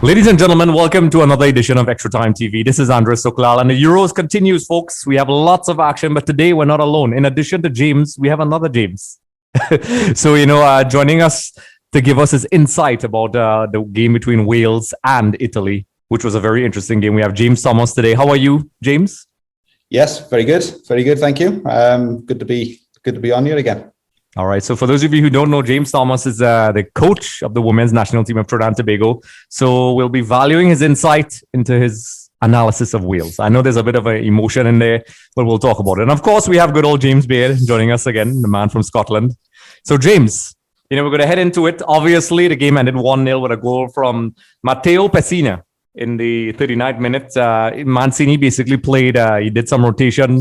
Ladies and gentlemen, welcome to another edition of Extra Time TV. This is Andre Sooklal, and the Euros continues, folks. We have lots of action, but today we're not alone. In addition to James, we have another James. Joining us to give us his insight about the game between Wales and Italy, which was a very interesting game. We have James Thomas today. How are you, James? Yes, very good. Very good, thank you. Good to be on here again. All right. So for those of you who don't know, James Thomas is the coach of the women's national team of Trinidad and Tobago. So we'll be valuing his insight into his analysis of Wales. I know there's a bit of an emotion in there, but we'll talk about it. And of course, we have good old James Baird joining us again, the man from Scotland. So James, we're going to head into it. Obviously, the game ended 1-0 with a goal from Matteo Pessina in the 39th minute. Mancini basically played, he did some rotation.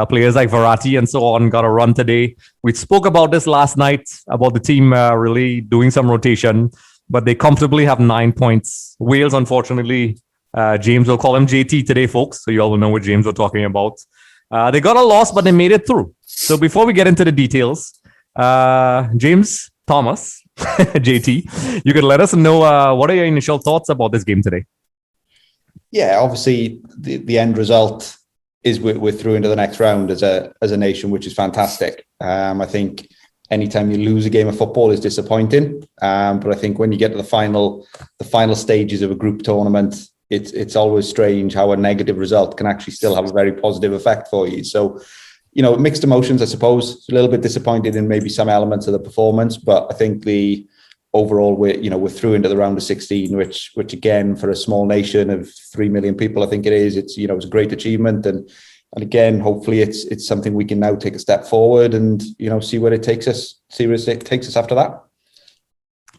Players like Verratti and so on got a run today. We spoke about this last night, about the team really doing some rotation, but they comfortably have 9 points. Wales, unfortunately, James will call him JT today, folks, so you all will know what James we're talking about. They got a loss, but they made it through. So before we get into the details, James Thomas, JT, you could let us know what are your initial thoughts about this game today? Yeah, obviously the end result is we're through into the next round as a nation, which is fantastic. I think anytime you lose a game of football is disappointing. But I think when you get to the final stages of a group tournament, it's always strange how a negative result can actually still have a very positive effect for you. So, mixed emotions, I suppose. A little bit disappointed in maybe some elements of the performance, but I think overall we're through into the round of 16, which again, for a small nation of 3 million people, I think it is. It's it's a great achievement, and again, hopefully it's something we can now take a step forward and see where it takes us. See where it takes us after that.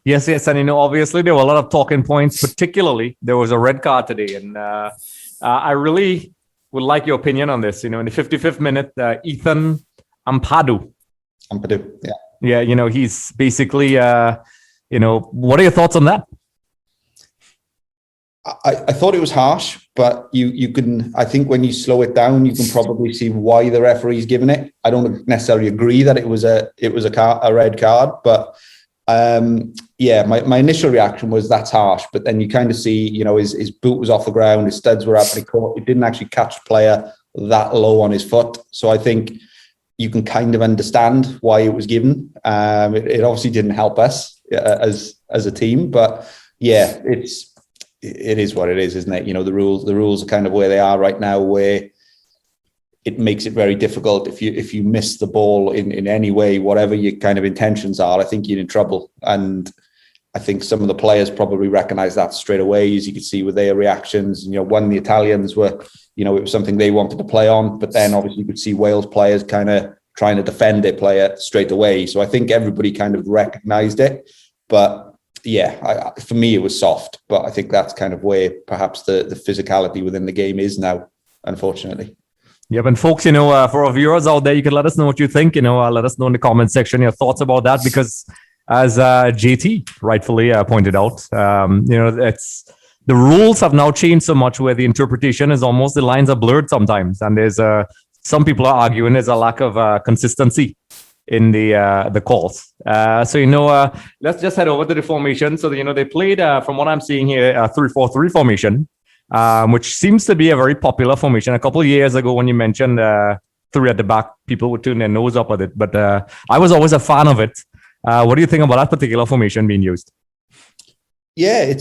Yes, and obviously there were a lot of talking points. Particularly, there was a red card today, and I really would like your opinion on this. In the 55th minute, Ethan Ampadu, yeah, he's basically. What are your thoughts on that? I thought it was harsh, but you can. I think when you slow it down, you can probably see why the referee's given it. I don't necessarily agree that it was a red card, but my initial reaction was that's harsh. But then you kind of see, his boot was off the ground, his studs were up, but it didn't actually catch the player that low on his foot. So I think you can kind of understand why it was given. It obviously didn't help us as a team, but yeah, it is what it is, isn't it? The rules are kind of where they are right now, where it makes it very difficult. If you miss the ball in any way, whatever your kind of intentions are, I think you're in trouble. And I think some of the players probably recognize that straight away, as you could see with their reactions. One, the Italians were, it was something they wanted to play on, but then obviously you could see Wales players kind of trying to defend their player straight away. So I think everybody kind of recognized it. But yeah, for me, it was soft. But I think that's kind of where perhaps the physicality within the game is now, unfortunately. Yeah, but folks, for our viewers out there, you can let us know what you think. Let us know in the comment section your thoughts about that, because as JT rightfully pointed out, it's the rules have now changed so much where the interpretation is almost, the lines are blurred sometimes, and there's some people are arguing there's a lack of consistency in the calls. Let's just head over to the formation. So they played from what I'm seeing here, a 3-4-3 formation. Which seems to be a very popular formation. A couple of years ago, when you mentioned three at the back, people would turn their nose up at it. But I was always a fan of it. What do you think about that particular formation being used? Yeah,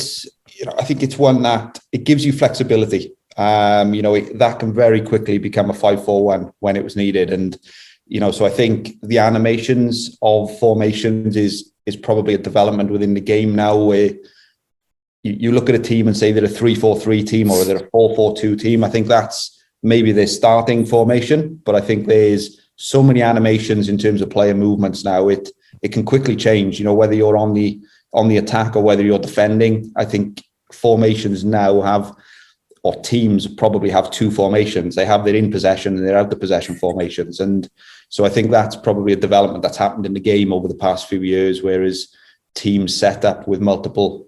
I think it's one that it gives you flexibility. That can very quickly become a 5-4-1 when it was needed. And, so I think the animations of formations is probably a development within the game now, where you look at a team and say they're a 3-4-3 team or they're a 4-4-2 team. I think that's maybe their starting formation, but I think there's so many animations in terms of player movements now. It can quickly change, whether you're on the attack or whether you're defending. I think formations now teams probably have two formations. They have their in possession and their out of possession formations. And so I think that's probably a development that's happened in the game over the past few years, whereas teams set up with multiple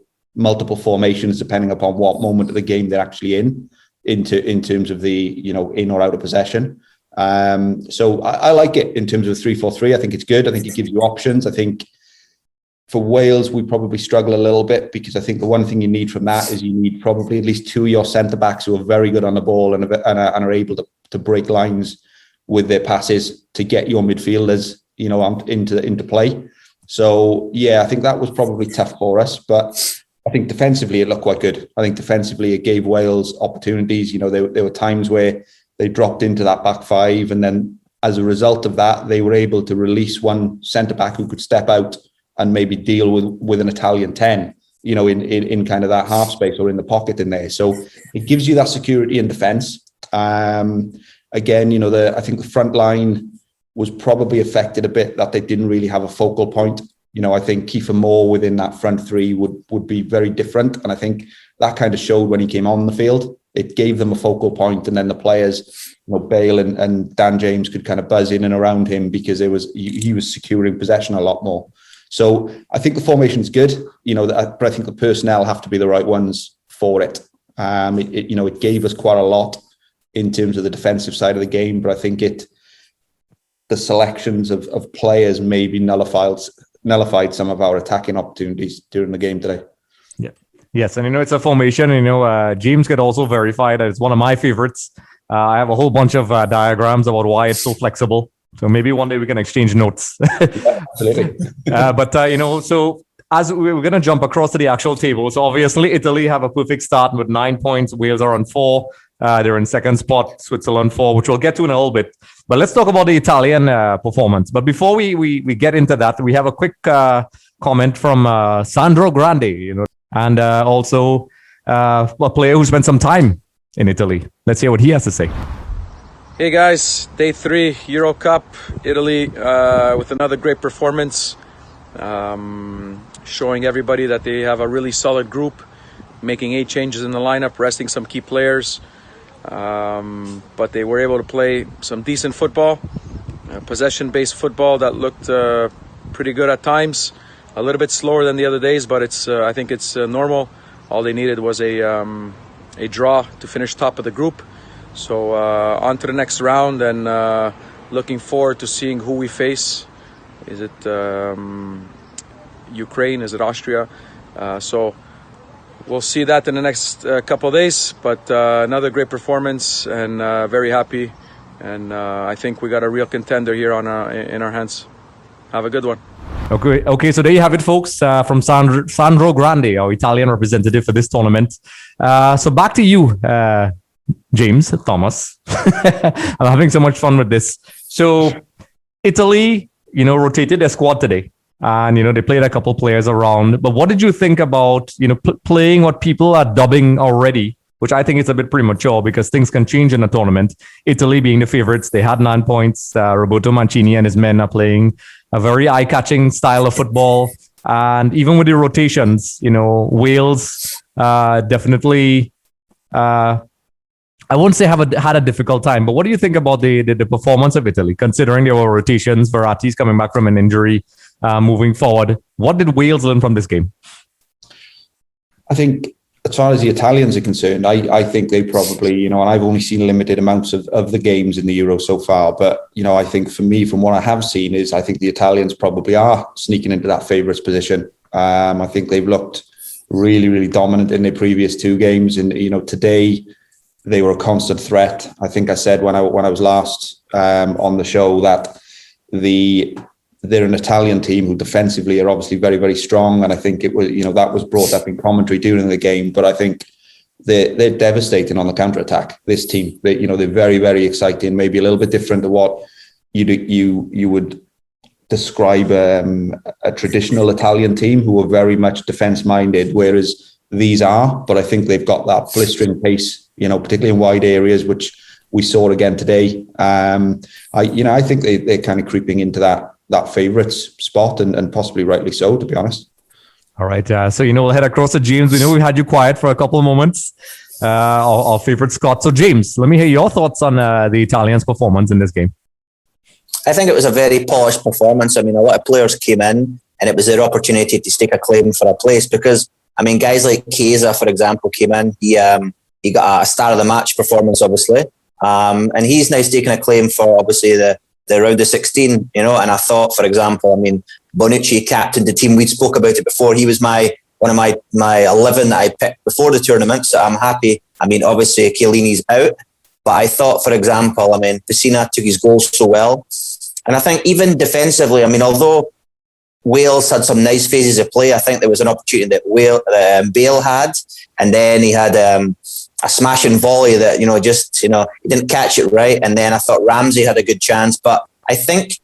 formations depending upon what moment of the game they're actually in terms of the in or out of possession. So I like it in terms of 3-4-3. I think it's good. I think it gives you options. I think for Wales, we probably struggle a little bit because I think the one thing you need from that is you need probably at least two of your centre-backs who are very good on the ball and are able to break lines with their passes to get your midfielders, into play. So, yeah, I think that was probably tough for us. But I think defensively it looked quite good. I think defensively it gave Wales opportunities. There were times where they dropped into that back five, and then as a result of that, they were able to release one centre-back who could step out and maybe deal with an Italian 10, in kind of that half space or in the pocket in there. So it gives you that security in defence. Again, I think the front line was probably affected a bit that they didn't really have a focal point. I think Kiefer Moore within that front three would be very different. And I think that kind of showed when he came on the field. It gave them a focal point, and then the players, Bale and Dan James could kind of buzz in and around him because he was securing possession a lot more. So I think the formation is good, but I think the personnel have to be the right ones for it. It gave us quite a lot in terms of the defensive side of the game, but I think the selections of players maybe nullified some of our attacking opportunities during the game today. Yeah. Yes, and it's a formation. James could also verify that it's one of my favorites. I have a whole bunch of diagrams about why it's so flexible. So maybe one day we can exchange notes. Yeah, absolutely. So as we're going to jump across to the actual table. So obviously Italy have a perfect start with 9 points. Wales are on 4. They're in second spot. Switzerland 4, which we'll get to in a little bit. But let's talk about the Italian performance. But before we get into that, we have a quick comment from Sandro Grande, and also a player who spent some time in Italy. Let's hear what he has to say. Hey guys, day 3 Euro Cup, Italy with another great performance, showing everybody that they have a really solid group, making 8 changes in the lineup, resting some key players, but they were able to play some decent football, possession-based football that looked pretty good at times, a little bit slower than the other days, but I think it's normal. All they needed was a draw to finish top of the group. So on to the next round, and looking forward to seeing who we face. Is it Ukraine? Is it Austria? So we'll see that in the next couple of days. But another great performance, and very happy. And I think we got a real contender here in our hands. Have a good one. Okay. So there you have it, folks, from Sandro Grande, our Italian representative for this tournament. So back to you, James Thomas. I'm having so much fun with this. So Italy, rotated their squad today, and they played a couple players around. But what did you think about playing what people are dubbing already, which I think is a bit premature because things can change in a tournament? Italy being the favorites, they had 9 points. Roberto Mancini and his men are playing a very eye-catching style of football, and even with the rotations, Wales definitely. I won't say had a difficult time, but what do you think about the performance of Italy, considering there were rotations, Verratti's coming back from an injury, moving forward? What did Wales learn from this game? I think as far as the Italians are concerned, I think they probably, and I've only seen limited amounts of the games in the Euro so far, but, I think for me, from what I have seen, is I think the Italians probably are sneaking into that favourites position. I think they've looked really, really dominant in their previous 2 games, and, today they were a constant threat. I think I said when I was last on the show that they're an Italian team who defensively are obviously very, very strong, and I think it was that was brought up in commentary during the game. But I think they're devastating on the counter attack. This team, they're very, very exciting. Maybe a little bit different to what you would describe a traditional Italian team who are very much defense minded, whereas these are. But I think they've got that blistering pace, particularly in wide areas, which we saw again today. I think they're kind of creeping into that favourites spot, and possibly rightly so, to be honest. All right. So, we'll head across to James. We know we had you quiet for a couple of moments. Our favourite Scot. So, James, let me hear your thoughts on the Italians' performance in this game. I think it was a very polished performance. I mean, a lot of players came in, and it was their opportunity to stake a claim for a place because, guys like Chiesa, for example, came in. He got a star of the match performance, obviously. And he's now taken a claim for, obviously, the round of 16, and I thought, for example, Bonucci captained the team. We spoke about it before. He was one of my 11 that I picked before the tournament, so I'm happy. I mean, obviously, Chiellini's out, but I thought, for example, I mean, Pessina took his goals so well. And I think even defensively, I mean, although Wales had some nice phases of play, I think there was an opportunity that Bale had, and then he had a smashing volley that, he didn't catch it right. And then I thought Ramsey had a good chance, but I think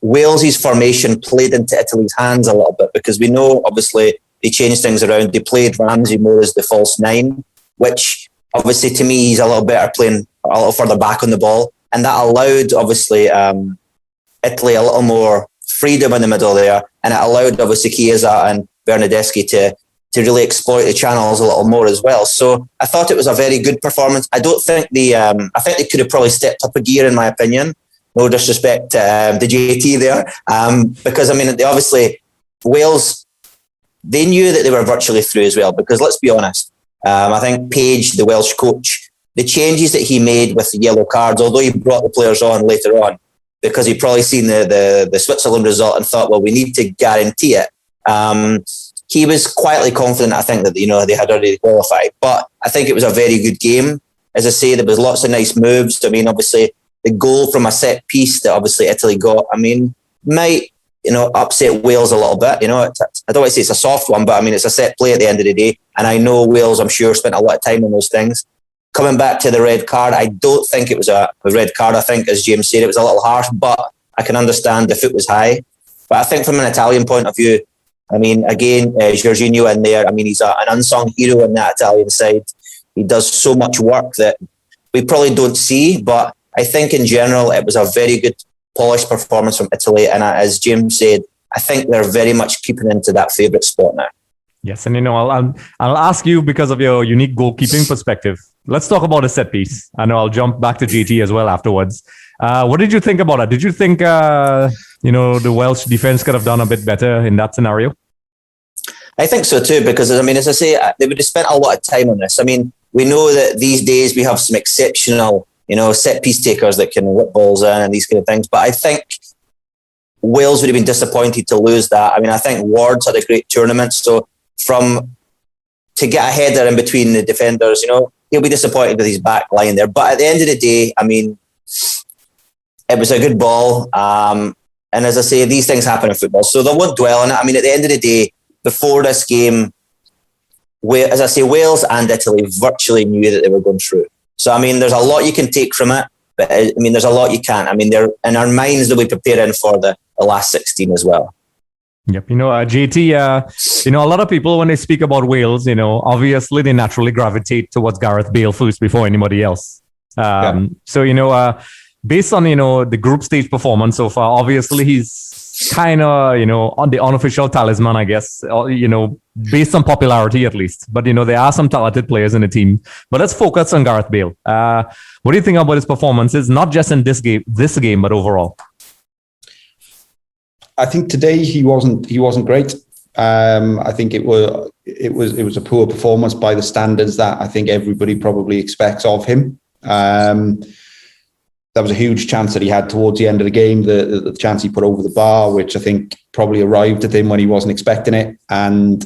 Wales's formation played into Italy's hands a little bit, because we know, obviously, they changed things around. They played Ramsey more as the false nine, which obviously to me, he's a little better playing a little further back on the ball. And that allowed, obviously, Italy a little more freedom in the middle there. And it allowed, obviously, Chiesa and Bernardeschi to really exploit the channels a little more as well. So I thought it was a very good performance. I don't think I think they could have probably stepped up a gear, in my opinion. No disrespect to the JT there. Because, I mean, obviously, Wales, they knew that they were virtually through as well, because let's be honest, I think Page, the Welsh coach, the changes that he made with the yellow cards, although he brought the players on later on, because he'd probably seen the Switzerland result and thought, well, we need to guarantee it. He was quietly confident, I think, that they had already qualified. But I think it was a very good game. As I say, there was lots of nice moves. I mean, obviously, the goal from a set piece that obviously Italy got, I mean, might upset Wales a little bit. I don't want to say it's a soft one, but I mean, it's a set play at the end of the day. And I know Wales, I'm sure, spent a lot of time on those things. Coming back to the red card, I don't think it was a red card. I think, as James said, it was a little harsh, but I can understand the foot was high. But I think from an Italian point of view, I mean, again, Jorginho in there, I mean, he's an unsung hero in that Italian side. He does so much work that we probably don't see, but I think in general, it was a very good, polished performance from Italy. And as James said, I think they're very much keeping into that favourite spot now. Yes, and I'll ask you, because of your unique goalkeeping perspective. Let's talk about a set piece. I know I'll jump back to JT as well afterwards. What did you think about it? Did you think the Welsh defense could have done a bit better in that scenario? I think so too, because I mean, as I say, they would have spent a lot of time on this. I mean, we know that these days we have some exceptional, set piece takers that can whip balls in and these kind of things. But I think Wales would have been disappointed to lose that. I mean, I think Ward's had a great tournament, so to get a header in between the defenders, he'll be disappointed with his back line there. But at the end of the day, I mean, it was a good ball. And as I say, these things happen in football, so they won't dwell on it. I mean, at the end of the day, before this game, as I say, Wales and Italy virtually knew that they were going through. So, I mean, there's a lot you can take from it, but I mean, there's a lot you can't. I mean, they're in our minds that we preparing for the last 16 as well. Yep. JT, a lot of people, when they speak about Wales, obviously they naturally gravitate towards Gareth Bale first before anybody else. So, based on, the group stage performance so far, obviously he's kind of, on the unofficial talisman, I guess, based on popularity at least. But, there are some talented players in the team. But let's focus on Gareth Bale. What do you think about his performances, not just in this game, but overall? I think today he wasn't great. I think it was a poor performance by the standards that I think everybody probably expects of him. That was a huge chance that he had towards the end of the game, the chance he put over the bar, which I think probably arrived at him when he wasn't expecting it, and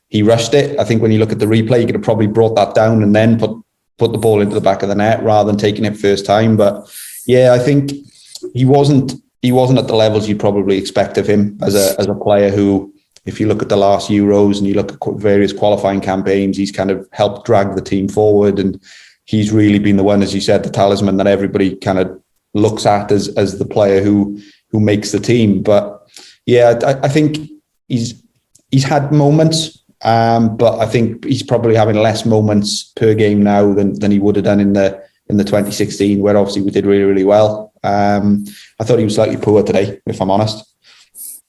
he rushed it. I think when you look at the replay, he could have probably brought that down and then put the ball into the back of the net rather than taking it first time. But yeah, I think he wasn't at the levels you'd probably expect of him as a player who, if you look at the last Euros and you look at various qualifying campaigns, he's kind of helped drag the team forward, and he's really been the one, as you said, the talisman that everybody kind of looks at as the player who makes the team. But yeah, I think he's had moments, but I think he's probably having less moments per game now than he would have done in the 2016, where obviously we did really, really well. I thought he was slightly poor today, if I'm honest.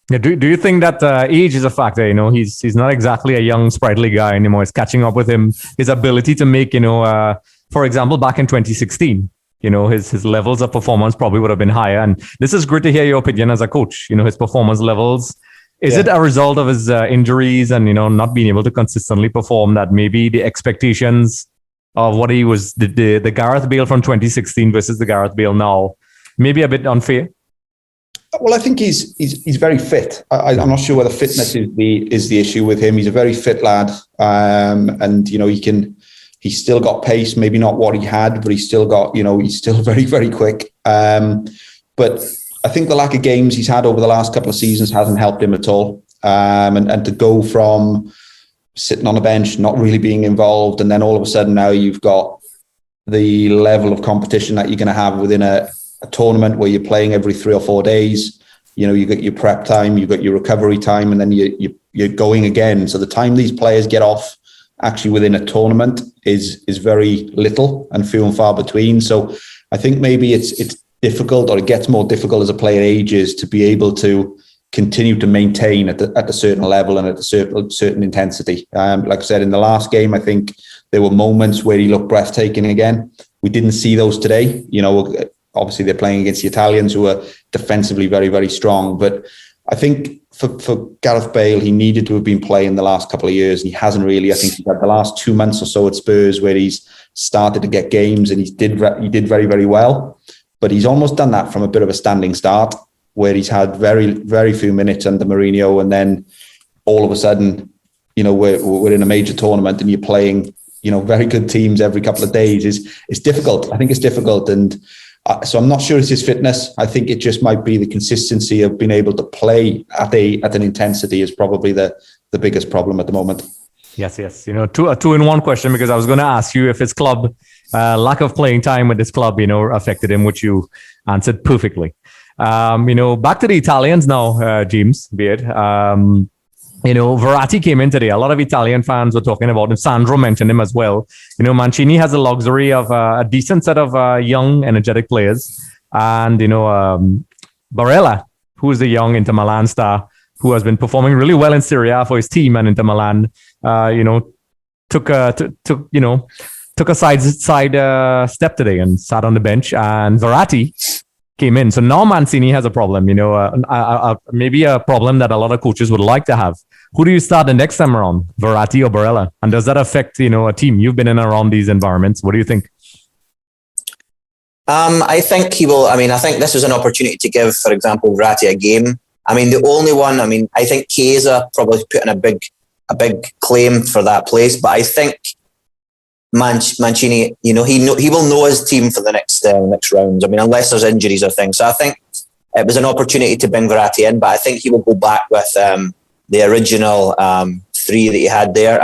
Yeah, do you think that age is a factor? He's not exactly a young, sprightly guy anymore. It's catching up with him. His ability to make, for example, back in 2016, his levels of performance probably would have been higher. And this is great to hear your opinion as a coach. His performance levels. Is it a result of his injuries and, not being able to consistently perform, that maybe the expectations of what he was, the Gareth Bale from 2016 versus the Gareth Bale now, maybe a bit unfair? Well, I think he's very fit. I'm not sure whether fitness is the issue with him. He's a very fit lad, and he's still got pace. Maybe not what he had, but he's still got, he's still very, very quick. But I think the lack of games he's had over the last couple of seasons hasn't helped him at all. And to go from sitting on a bench, not really being involved, and then all of a sudden now you've got the level of competition that you're going to have within a tournament where you're playing every 3 or 4 days. You got your prep time, you've got your recovery time, and then you're going again. So the time these players get off actually within a tournament is very little and few and far between. So I think maybe it's difficult, or it gets more difficult as a player ages, to be able to continue to maintain at a certain level and at a certain intensity. Like I said, in the last game, I think there were moments where he looked breathtaking again. We didn't see those today. Obviously they're playing against the Italians, who are defensively very, very strong. But I think for Gareth Bale, he needed to have been playing the last couple of years, and he hasn't really. I think he's had the last 2 months or so at Spurs where he's started to get games, and he did very, very well. But he's almost done that from a bit of a standing start, where he's had very, very few minutes under Mourinho, and then all of a sudden, we're in a major tournament and you're playing, very good teams every couple of days. It's difficult. I think it's difficult, and so I'm not sure it's his fitness. I think it just might be the consistency of being able to play at an intensity is probably the biggest problem at the moment. Yes. A two-in-one question, because I was going to ask you if his club, lack of playing time with his club, affected him, which you answered perfectly. Back to the Italians now, James Baird. Verratti came in today. A lot of Italian fans were talking about him. Sandro mentioned him as well. Mancini has the luxury of a decent set of young, energetic players. And, Barella, who is the young Inter Milan star, who has been performing really well in Serie A for his team, and Inter Milan, took a side step today and sat on the bench. And Verratti came in. So now Mancini has a problem, maybe a problem that a lot of coaches would like to have. Who do you start the next time around, Verratti or Barella? And does that affect, a team? You've been in and around these environments. What do you think? I think he will. I think this is an opportunity to give, for example, Verratti a game. The only one, I think Chiesa probably put in a big claim for that place, but I think Mancini, he will know his team for the next rounds. Unless there's injuries or things. So I think it was an opportunity to bring Verratti in, but I think he will go back with the original 3 that he had there.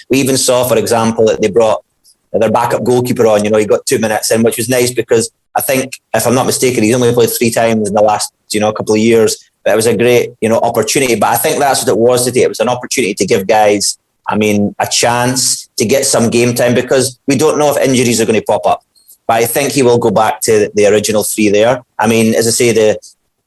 We even saw, for example, that they brought their backup goalkeeper on. He got 2 minutes in, which was nice, because I think, if I'm not mistaken, he's only played 3 times in the last couple of years. But it was a great opportunity. But I think that's what it was today. It was an opportunity to give guys, a chance to get some game time, because we don't know if injuries are going to pop up. But I think he will go back to the original 3 there. As I say,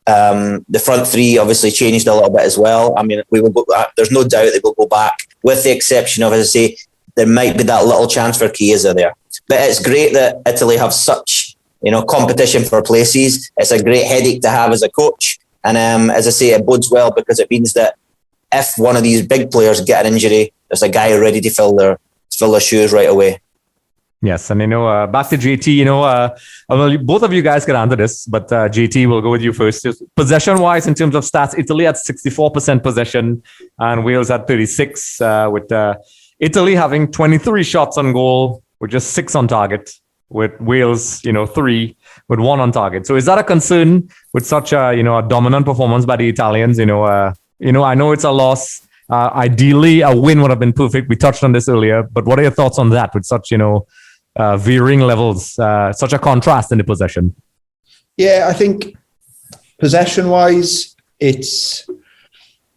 the front 3 obviously changed a little bit as well. We will go. There's no doubt they will go back, with the exception of, as I say, there might be that little chance for Chiesa there. But it's great that Italy have such competition for places. It's a great headache to have as a coach, and as I say, it bodes well, because it means that if one of these big players get an injury, there's a guy ready to fill their shoes right away. Yes, and back to JT. Both of you guys can answer this, but JT, we'll go with you first. Possession-wise, in terms of stats, Italy had 64% possession, and Wales had 36. With Italy having 23 shots on goal, with just 6 on target. With Wales, 3 with 1 on target. So is that a concern with such a dominant performance by the Italians? I know it's a loss. Ideally, a win would have been perfect. We touched on this earlier, but what are your thoughts on that with such, varying levels, such a contrast in the possession? Yeah, I think possession-wise,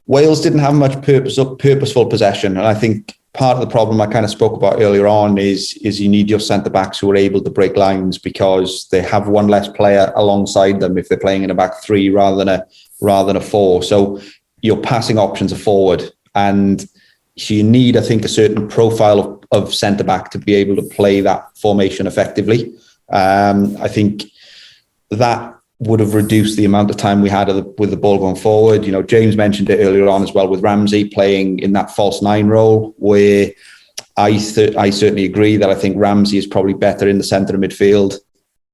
Wales didn't have much purposeful possession, and I think part of the problem I kind of spoke about earlier on is you need your centre-backs who are able to break lines, because they have one less player alongside them if they're playing in a back 3 rather than a 4. So your passing options are forward, and so you need, I think, a certain profile of centre-back to be able to play that formation effectively. I think that would have reduced the amount of time we had with the ball going forward. James mentioned it earlier on as well, with Ramsey playing in that false 9 role, where I certainly agree that I think Ramsey is probably better in the centre of midfield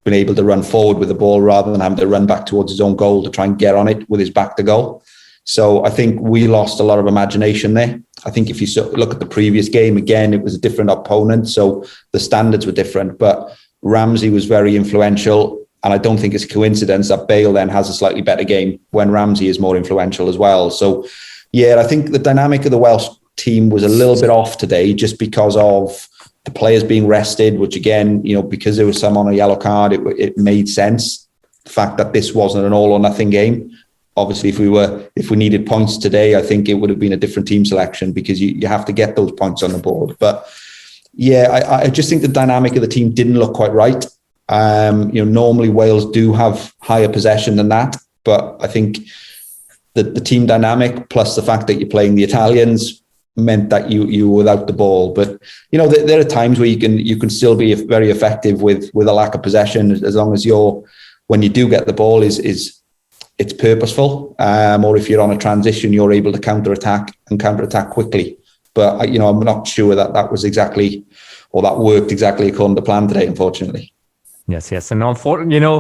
been able to run forward with the ball rather than having to run back towards his own goal to try and get on it with his back to goal. So I think we lost a lot of imagination there. I think if you look at the previous game, again, it was a different opponent, so the standards were different. But Ramsey was very influential, and I don't think it's a coincidence that Bale then has a slightly better game when Ramsey is more influential as well. So, yeah, I think the dynamic of the Welsh team was a little bit off today just because of the players being rested, which again, because there was some on a yellow card, it made sense. The fact that this wasn't an all or nothing game. Obviously, if we needed points today, I think it would have been a different team selection because you have to get those points on the board. But yeah, I just think the dynamic of the team didn't look quite right. Normally Wales do have higher possession than that, but I think the team dynamic plus the fact that you're playing the Italians meant that you were without the ball. But there are times where you can still be very effective with a lack of possession as long as when you do get the ball it's purposeful, or if you're on a transition, you're able to counter-attack quickly. But I'm not sure that was exactly, or that worked exactly according to plan today, unfortunately. Yes, and fortunately,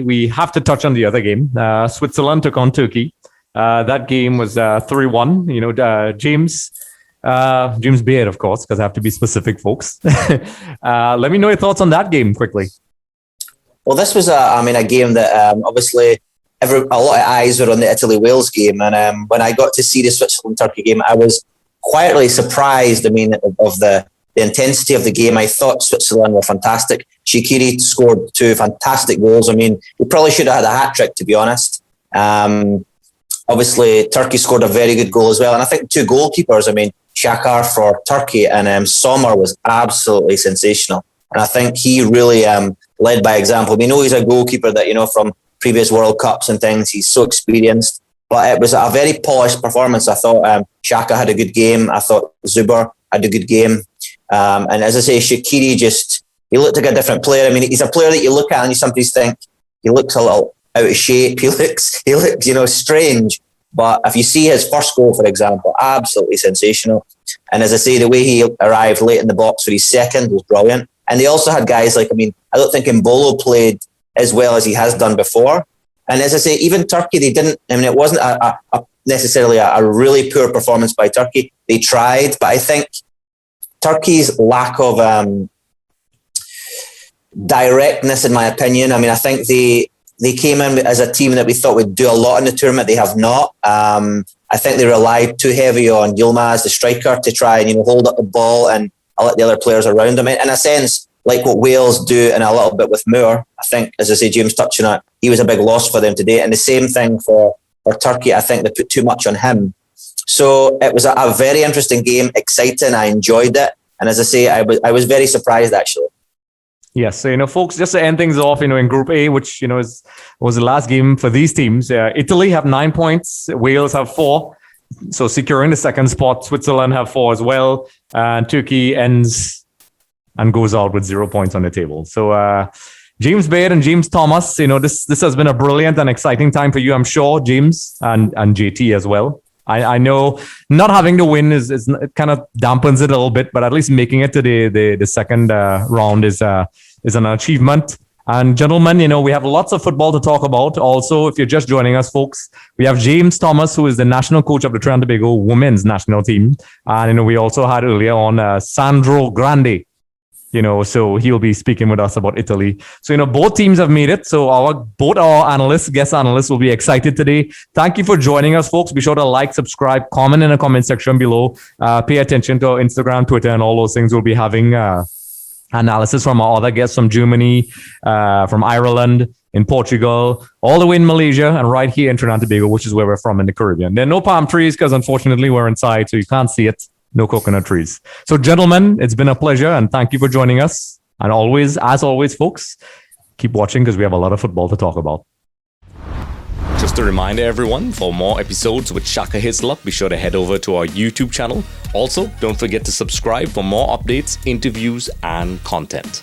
we have to touch on the other game. Switzerland took on Turkey. That game was 3-1. James Baird, of course, because I have to be specific, folks. Let me know your thoughts on that game quickly. Well, this was a game that obviously a lot of eyes were on the Italy-Wales game, and when I got to see the Switzerland-Turkey game, I was quietly surprised. Of the intensity of the game. I thought Switzerland were fantastic. Shaqiri scored 2 fantastic goals. We probably should have had a hat-trick, to be honest. Obviously, Turkey scored a very good goal as well, and I think 2 goalkeepers. Shakar for Turkey and Sommer was absolutely sensational, and I think he really led by example. We know he's a goalkeeper that, from previous World Cups and things, he's so experienced, but it was a very polished performance. I thought Xhaka had a good game. I thought Zuber had a good game. And as I say, Shaqiri he looked like a different player. He's a player that you look at and you sometimes think he looks a little out of shape. He looks, strange. But if you see his first goal, for example, absolutely sensational. And as I say, the way he arrived late in the box for his second was brilliant. And they also had guys like, I don't think Mbolo played as well as he has done before. And as I say, even Turkey, they didn't, it wasn't necessarily a really poor performance by Turkey. They tried, but I think Turkey's lack of directness, in my opinion, I think they came in as a team that we thought would do a lot in the tournament. They have not. I think they relied too heavy on Yilmaz, the striker, to try and hold up the ball and let the other players around him. In a sense, like what Wales do and a little bit with Moore. I think, as I say, James touching on it, he was a big loss for them today. And the same thing for Turkey. I think they put too much on him. So it was a very interesting game, exciting. I enjoyed it. And as I say, I was very surprised, actually. Yes, so, folks, just to end things off, in Group A, which, was the last game for these teams. Italy have 9 points. Wales have 4. So securing the second spot. Switzerland have 4 as well. And Turkey ends and goes out with 0 points on the table. So James Baird and James Thomas, this has been a brilliant and exciting time for you, I'm sure, James and JT as well. I know not having to win is it kind of dampens it a little bit, but at least making it to the second round is an achievement. And gentlemen, we have lots of football to talk about. Also, if you're just joining us, folks, we have James Thomas, who is the national coach of the Trinidad Tobago women's national team. And, we also had earlier on Sandro Grande, so he'll be speaking with us about Italy. So, both teams have made it. So both our guest analysts will be excited today. Thank you for joining us, folks. Be sure to like, subscribe, comment in the comment section below. Pay attention to our Instagram, Twitter, and all those things. We'll be having analysis from our other guests from Germany, from Ireland, in Portugal, all the way in Malaysia, and right here in Trinidad Tobago, which is where we're from in the Caribbean. There are no palm trees because unfortunately we're inside, so you can't see it. No coconut trees. So gentlemen, it's been a pleasure and thank you for joining us. And always, as always, folks, keep watching because we have a lot of football to talk about. Just a reminder, everyone, for more episodes with Shaka Hislop, be sure to head over to our YouTube channel. Also, don't forget to subscribe for more updates, interviews, and content.